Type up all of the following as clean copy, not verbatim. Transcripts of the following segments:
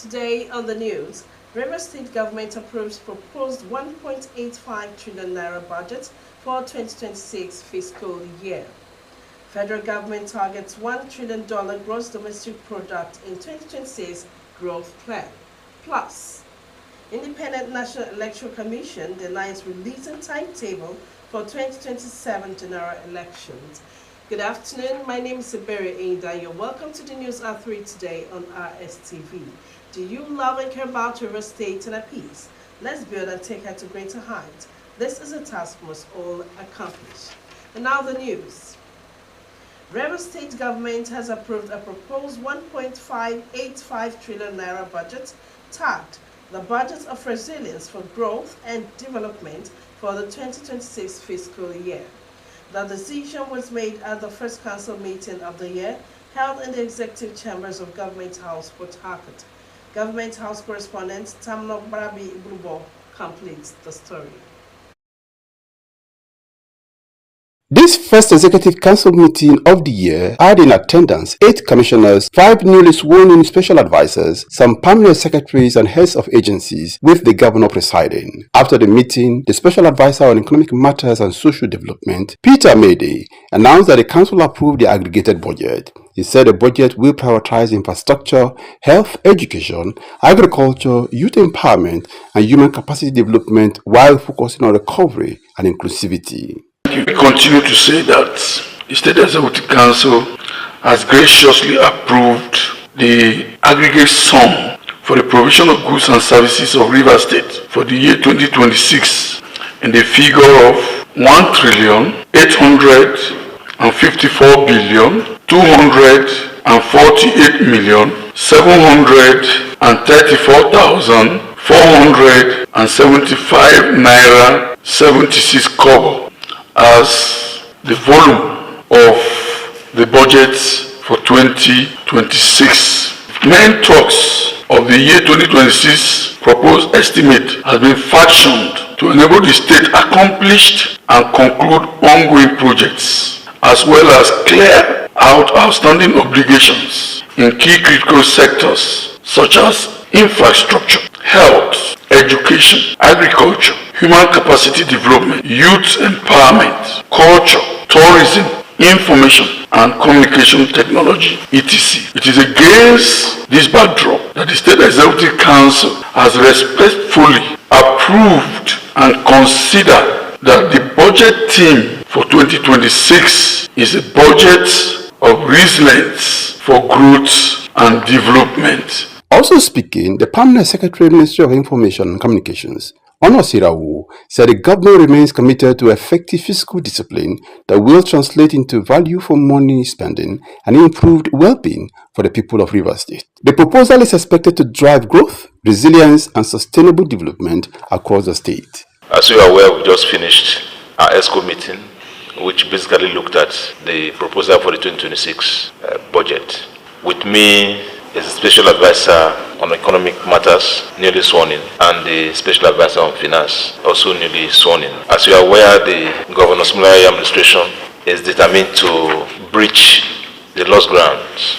Today on the news, Rivers State government approves proposed 1.85 trillion naira budget for 2026 fiscal year. Federal government targets $1 trillion gross domestic product in 2026 growth plan. Plus, Independent National Electoral Commission denies releasing timetable for 2027 general elections. Good afternoon, my name is Iberi Ainda. You're welcome to the news at 3 today on Rstv. Do you love and care about your state and a peace? Let's build and take her to greater heights. This is a task we must all accomplish. And now the news. Rivers State government has approved a proposed 1.585 trillion naira budget tagged the Budget of Resilience for Growth and Development for the 2026 fiscal year. The decision was made at the first council meeting of the year held in the executive chambers of Government House, Port Harcourt. Government House correspondent Tamno Brabi Ibrubo completes the story. This first Executive Council meeting of the year had in attendance 8 commissioners, 5 newly sworn-in special advisors, some permanent secretaries and heads of agencies, with the governor presiding. After the meeting, the special advisor on economic matters and social development, Peter Mayday, announced that the council approved the aggregated budget. He said the budget will prioritize infrastructure, health, education, agriculture, youth empowerment, and human capacity development while focusing on recovery and inclusivity. We continue to say that the State Executive Council has graciously approved the aggregate sum for the provision of goods and services of Rivers State for the year 2026 in the figure of 1,854,248,734,475 naira 76 kobo as the volume of the budget for 2026. Main talks of the year 2026 proposed estimate has been fashioned to enable the state accomplish and conclude ongoing projects, as well as clear out outstanding obligations in key critical sectors such as infrastructure, health, education, agriculture, human capacity development, youth empowerment, culture, tourism, information and communication technology, etc. It is against this backdrop that the State Executive Council has respectfully approved and considered that the budget theme for 2026 is a budget of resilience for growth and development. Also speaking, the Permanent Secretary, Ministry of Information and Communications, Onosirawu, said the government remains committed to effective fiscal discipline that will translate into value for money spending and improved well-being for the people of Rivers State. The proposal is expected to drive growth, resilience, and sustainable development across the state. As you are aware, we just finished our ESCO meeting, which basically looked at the proposal for the 2026 budget. With me is the Special Advisor on Economic Matters, newly sworn in, and the Special Advisor on Finance, also newly sworn in. As you are aware, the Governor's Military Administration is determined to breach the lost grounds.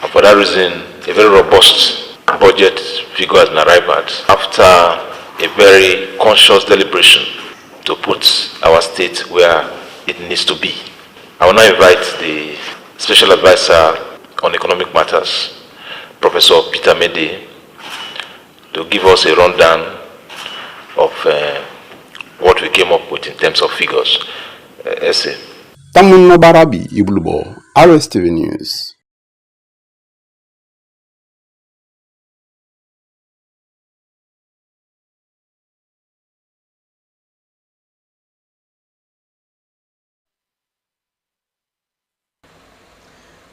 And for that reason, a very robust budget figure has been arrived at after a very conscious deliberation to put our state where it needs to be. I will now invite the Special Advisor on Economic Matters, Professor Peter Mayday, to give us a rundown of what we came up with in terms of figures. Essay. Tamno Brabi Ibrubo, Rstv News.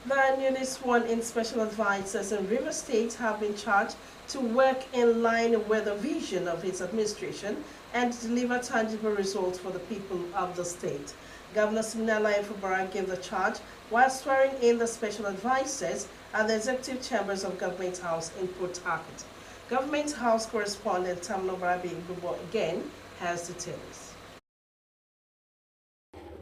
The newly sworn-in special advisors in Rivers State have been charged to work in line with the vision of its administration and deliver tangible results for the people of the state. Governor Siminala Fubara gave the charge while swearing in the special advisors at the executive chambers of Government House in Port Harcourt. Government House correspondent Tamno Brabi Ibrubo again has details.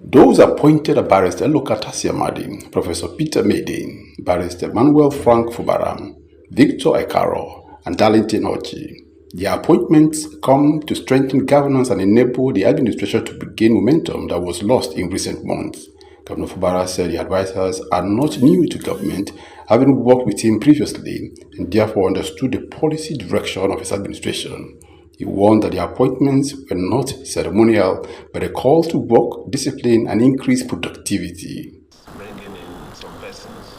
Those appointed are Barrister Lokatasia Madi, Professor Peter Mayday, Barrister Manuel Frank Fubaram, Victor Ekaro, and Darlington Orji. Their appointments come to strengthen governance and enable the administration to regain momentum that was lost in recent months. Governor Fubara said the advisors are not new to government, having worked with him previously, and therefore understood the policy direction of his administration. He warned that the appointments were not ceremonial, but a call to work, discipline, and increase productivity. Bringing in some persons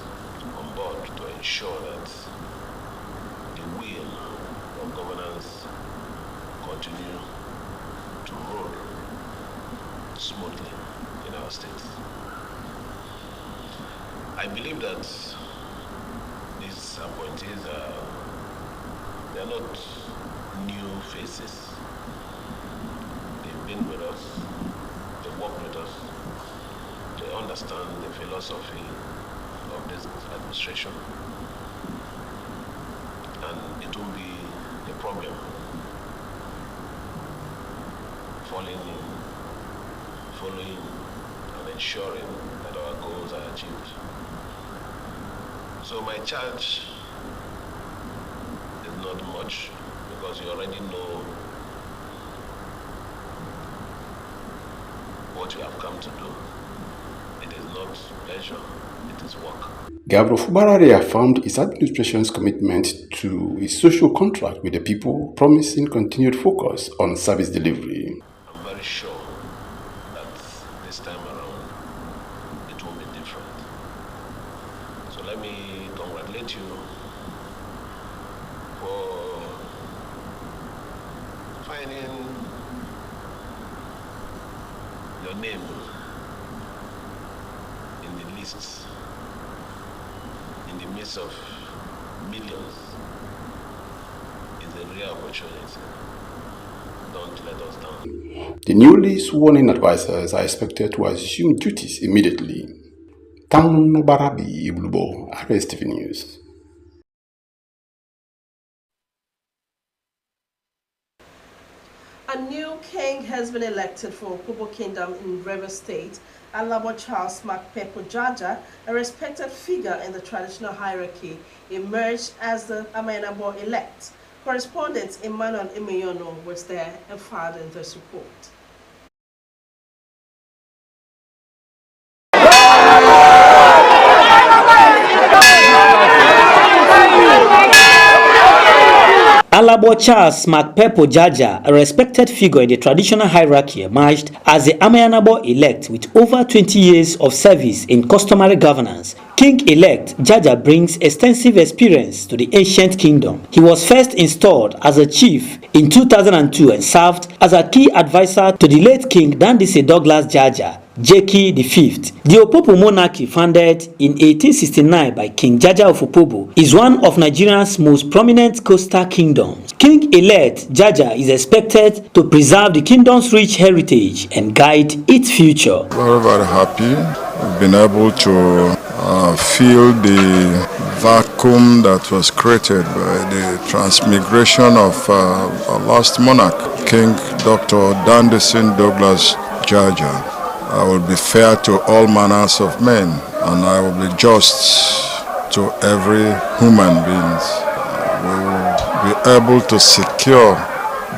on board to ensure that the wheel of governance continue to roll smoothly in our state. I believe that these appointees they are not new faces. They've been with us, they work with us, they understand the philosophy of this administration, and it won't be a problem following and ensuring that our goals are achieved. So my charge is not much, because you already know what you have come to do. It is not pleasure, it is work. Governor Fubara reaffirmed his administration's commitment to his social contract with the people, promising continued focus on service delivery. I'm very sure that this time around it will be different. So let me congratulate you for finding your name in the lists, in the midst of millions. Is a real opportunity. Don't let us down. The newly sworn-in advisors are expected to assume duties immediately. Tano Barabi Iblubo, Rstv News. A new king has been elected for Opobo Kingdom in Rivers State. Alabo Charles Makpepo Jaja, a respected figure in the traditional hierarchy, emerged as the Amenabo-elect. Correspondent Emmanuel Emeyono was there and filed in this report. Alabo Charles Makpepo Jaja, a respected figure in the traditional hierarchy, emerged as the Amenabo-elect with over 20 years of service in customary governance. King-elect Jaja brings extensive experience to the ancient kingdom. He was first installed as a chief in 2002 and served as a key advisor to the late King Dandise Douglas Jaja, Jeki V. The Opobo monarchy, founded in 1869 by King Jaja of Opobo, is one of Nigeria's most prominent coastal kingdoms. King-elect Jaja is expected to preserve the kingdom's rich heritage and guide its future. Very, very happy. We've been able to fill the vacuum that was created by the transmigration of our last monarch, King Dr. Dandise Douglas Jaja. I will be fair to all manners of men, and I will be just to every human being. We will be able to secure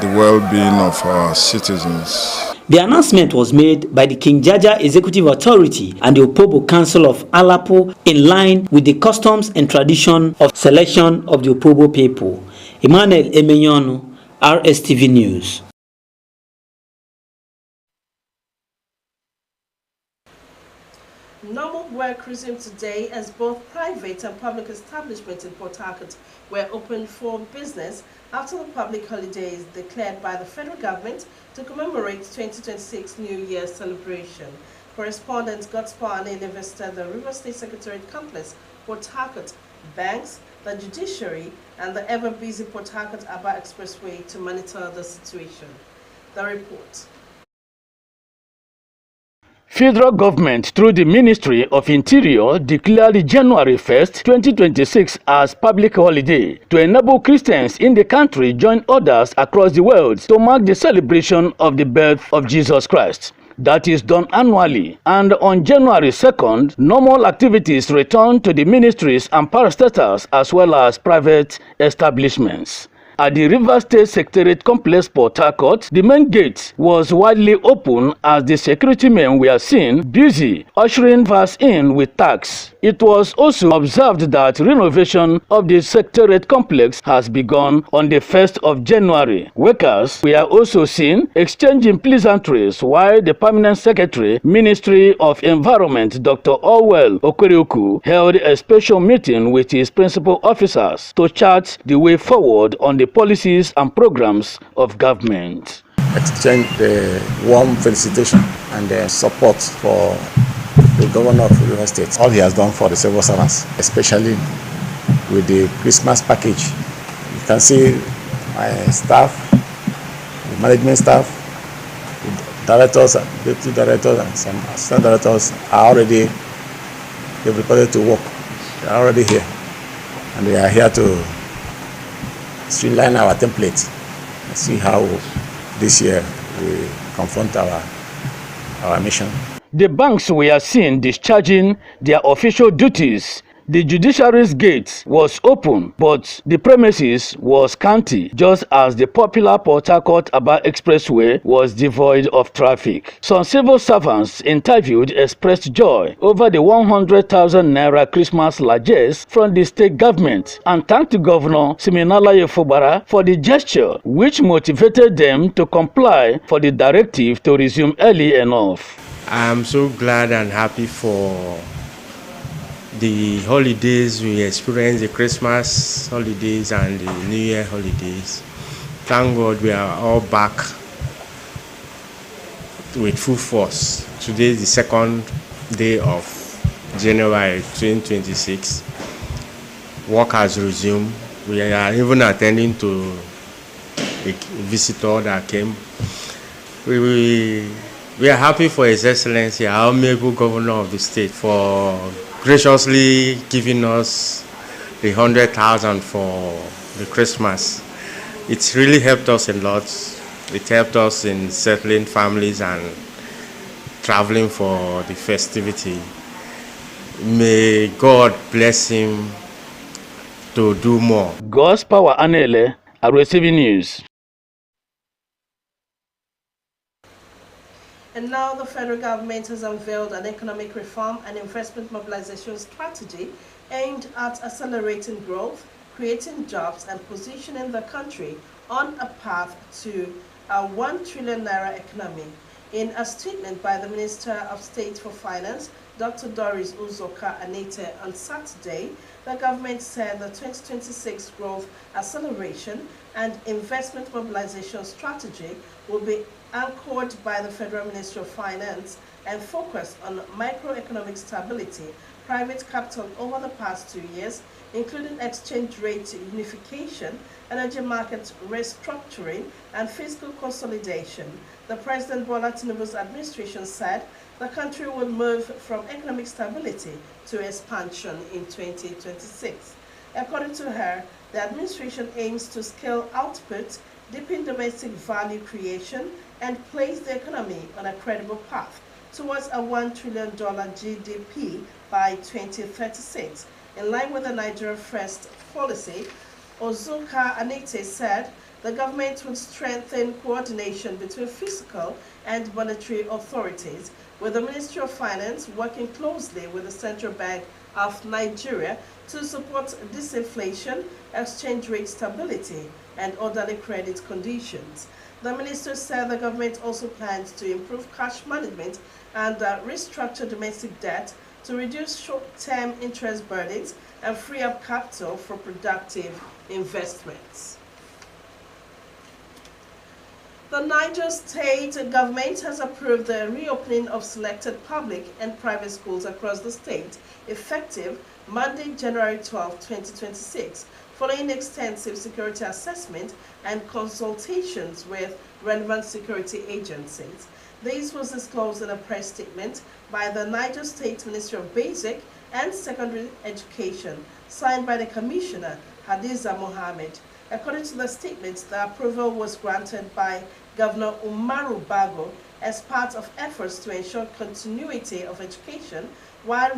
the well-being of our citizens. The announcement was made by the King Jaja Executive Authority and the Opobo Council of Alapo in line with the customs and tradition of selection of the Opobo people. Emmanuel Emeyono, Rstv News. Normal work resumed today as both private and public establishments in Port Harcourt were open for business after the public holidays declared by the federal government to commemorate 2026 New Year celebration. Correspondent Godspower visited the River State Secretariat Complex, Port Harcourt, banks, the judiciary, and the ever-busy Port Harcourt-Aba Expressway to monitor the situation. The report. Federal government, through the Ministry of Interior, declared January 1st, 2026 as public holiday to enable Christians in the country join others across the world to mark the celebration of the birth of Jesus Christ. that is done annually. And on January 2nd, normal activities return to the ministries and parastatals as well as private establishments. At the River State Secretariat Complex, Port Harcourt, the main gate was widely open as the security men were seen busy ushering us in with tags. It was also observed that renovation of the Secretariat Complex has begun on the 1st of January. Workers were also seen exchanging pleasantries while the Permanent Secretary, Ministry of Environment, Dr. Orwell Okorioku, held a special meeting with his principal officers to chart the way forward on the policies and programs of government. Exchange the warm felicitation and support for the governor of River State. All he has done for the civil servants, especially with the Christmas package. You can see my staff, the management staff, the directors, deputy directors, and some assistant directors are already, they've reported to work. They are already here, and they are here to streamline our template and see how this year we confront our mission. The banks were seen discharging their official duties. The judiciary's gate was open, but the premises was scanty, just as the popular Port Harcourt-Aba Expressway was devoid of traffic. Some civil servants interviewed expressed joy over the 100,000 naira Christmas largesse from the state government and thanked Governor Siminalayi Fubara for the gesture, which motivated them to comply for the directive to resume early enough. I'm so glad and happy for the holidays we experienced, the Christmas holidays and the New Year holidays. Thank God we are all back with full force. Today is the second day of January 2026. Work has resumed. We are even attending to a visitor that came. We are happy for His Excellency, our amiable Governor of the state, for graciously giving us the 100,000 for the Christmas. It's really helped us a lot. It helped us in settling families and traveling for the festivity. May God bless him to do more. God's power Anele, Rstv News. And now the federal government has unveiled an economic reform and investment mobilization strategy aimed at accelerating growth, creating jobs, and positioning the country on a path to a 1 trillion naira economy. In a statement by the Minister of State for Finance, Dr. Doris Uzoka Anete, on Saturday, the government said the 2026 growth acceleration and investment mobilization strategy will be anchored by the Federal Ministry of Finance and focused on microeconomic stability, private capital over the past 2 years, including exchange rate unification, energy market restructuring, and fiscal consolidation. The President Bola Tinubu's administration said the country will move from economic stability to expansion in 2026. According to her, the administration aims to scale output, deepen domestic value creation, and place the economy on a credible path towards a $1 trillion GDP by 2036. In line with the Nigeria First policy, Uzoka Anete said the government would strengthen coordination between fiscal and monetary authorities, with the Ministry of Finance working closely with the Central Bank of Nigeria to support disinflation, exchange rate stability, and orderly credit conditions. The minister said the government also plans to improve cash management and restructure domestic debt to reduce short-term interest burdens and free up capital for productive investments. The Niger State government has approved the reopening of selected public and private schools across the state, effective Monday, January 12, 2026, following extensive security assessment and consultations with relevant security agencies. This was disclosed in a press statement by the Niger State Ministry of Basic and Secondary Education, signed by the Commissioner, Hadiza Mohammed. According to the statement, the approval was granted by Governor Umaru Bago as part of efforts to ensure continuity of education while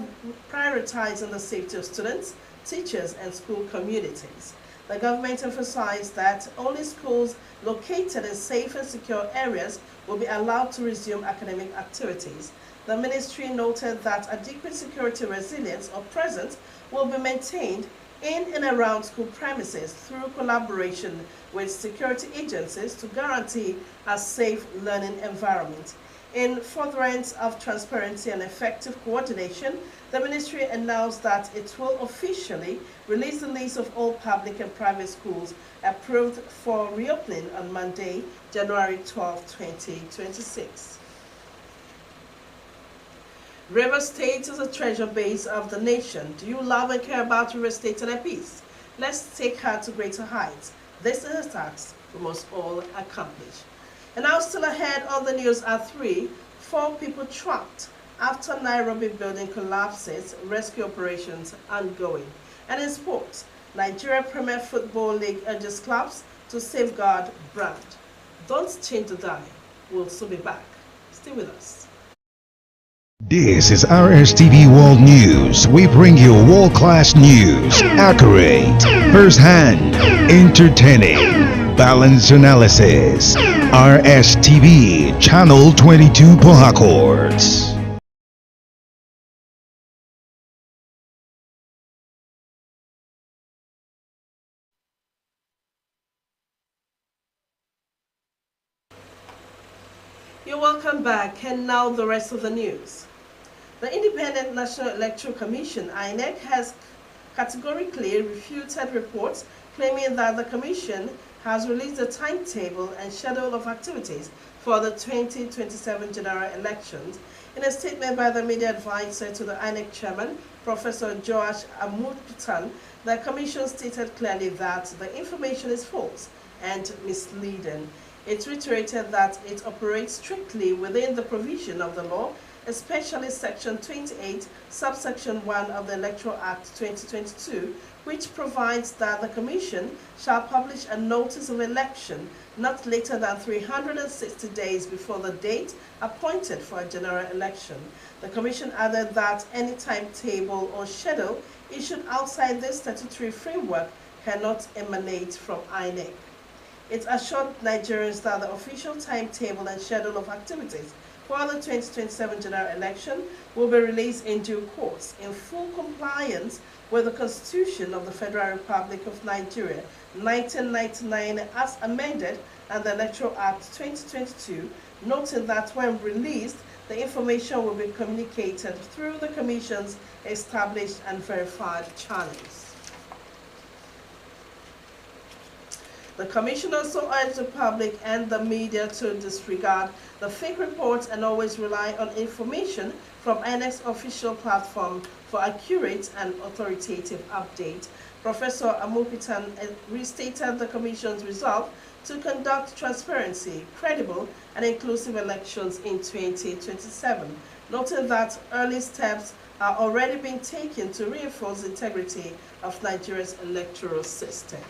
prioritizing the safety of students, teachers, and school communities. The government emphasized that only schools located in safe and secure areas will be allowed to resume academic activities. The ministry noted that adequate security resilience or presence will be maintained in and around school premises through collaboration with security agencies to guarantee a safe learning environment. In furtherance of transparency and effective coordination, the ministry announced that it will officially release the list of all public and private schools approved for reopening on Monday, January 12, 2026. River State is a treasure base of the nation. Do you love and care about River State and her peace? Let's take her to greater heights. This is a task we must all accomplish. And now still ahead on the news at 3, 4 people trapped after Nairobi building collapses, rescue operations ongoing. And in sports, Nigeria Premier Football League urges clubs to safeguard brand. Don't change the dial. We'll soon be back. Stay with us. This is Rstv World News. We bring you world-class news, accurate, first-hand, entertaining, balanced analysis. Rstv, Channel 22 Port Harcourt. You're welcome back, and now the rest of the news. The Independent National Electoral Commission, INEC, has categorically refuted reports claiming that the Commission has released a timetable and schedule of activities for the 2027 general elections. In a statement by the media advisor to the INEC chairman, Professor Joash Amupitan, the Commission stated clearly that the information is false and misleading. It reiterated that it operates strictly within the provision of the law, especially Section 28, Subsection 1 of the Electoral Act 2022, which provides that the Commission shall publish a notice of election not later than 360 days before the date appointed for a general election. The Commission added that any timetable or schedule issued outside this statutory framework cannot emanate from INEC. It assured Nigerians that the official timetable and schedule of activities for the 2027 general election will be released in due course, in full compliance with the Constitution of the Federal Republic of Nigeria, 1999 as amended, and the Electoral Act 2022, noting that when released, the information will be communicated through the Commission's established and verified channels. The Commission also urged the public and the media to disregard the fake reports and always rely on information from INEC's official platform for accurate and authoritative update. Professor Amupitan restated the Commission's resolve to conduct transparency, credible, and inclusive elections in 2027, noting that early steps are already being taken to reinforce the integrity of Nigeria's electoral system.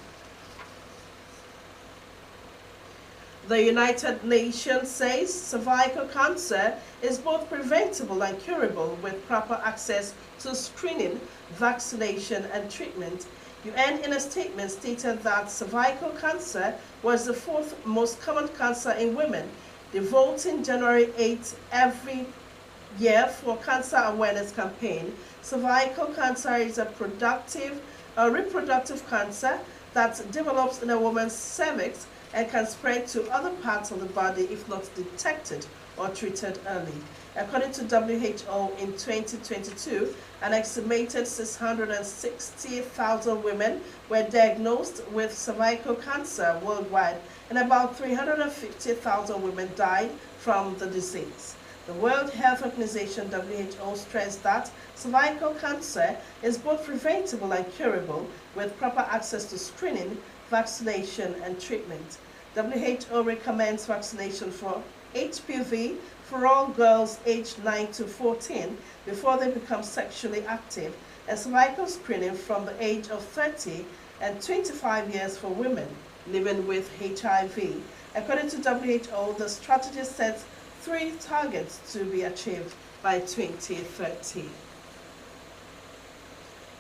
The United Nations says cervical cancer is both preventable and curable with proper access to screening, vaccination, and treatment. UN in a statement stated that cervical cancer was the 4th most common cancer in women, devoting January 8 every year for Cancer Awareness Campaign. Cervical cancer is a reproductive cancer that develops in a woman's cervix and can spread to other parts of the body if not detected or treated early. According to WHO, in 2022, an estimated 660,000 women were diagnosed with cervical cancer worldwide, and about 350,000 women died from the disease. The World Health Organization, WHO, stressed that cervical cancer is both preventable and curable with proper access to screening, vaccination, and treatment. WHO recommends vaccination for HPV for all girls aged 9 to 14 before they become sexually active, and cervical screening from the age of 30 and 25 years for women living with HIV. According to WHO, the strategy sets 3 targets to be achieved by 2030.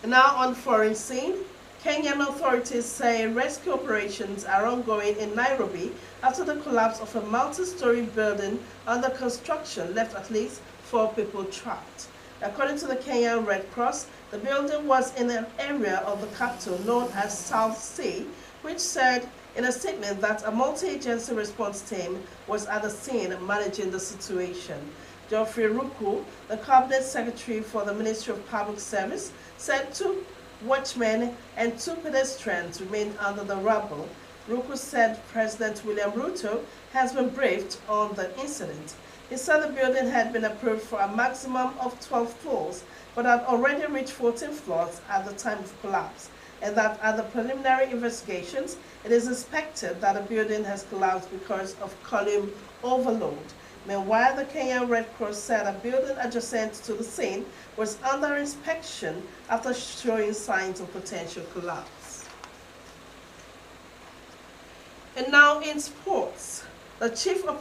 Now on foreign scene, Kenyan authorities say rescue operations are ongoing in Nairobi after the collapse of a multi-story building under construction left at least 4 people trapped. According to the Kenyan Red Cross, the building was in an area of the capital known as South C, which said in a statement that a multi-agency response team was at the scene managing the situation. Geoffrey Ruku, the Cabinet Secretary for the Ministry of Public Service, said 2 watchmen and 2 pedestrians remained under the rubble. Ruku said President William Ruto has been briefed on the incident. He said the building had been approved for a maximum of 12 floors, but had already reached 14 floors at the time of collapse, and that at the preliminary investigations, it is suspected that the building has collapsed because of column overload. Meanwhile, the Kenyan Red Cross said a building adjacent to the scene was under inspection after showing signs of potential collapse. And now in sports, the chief operator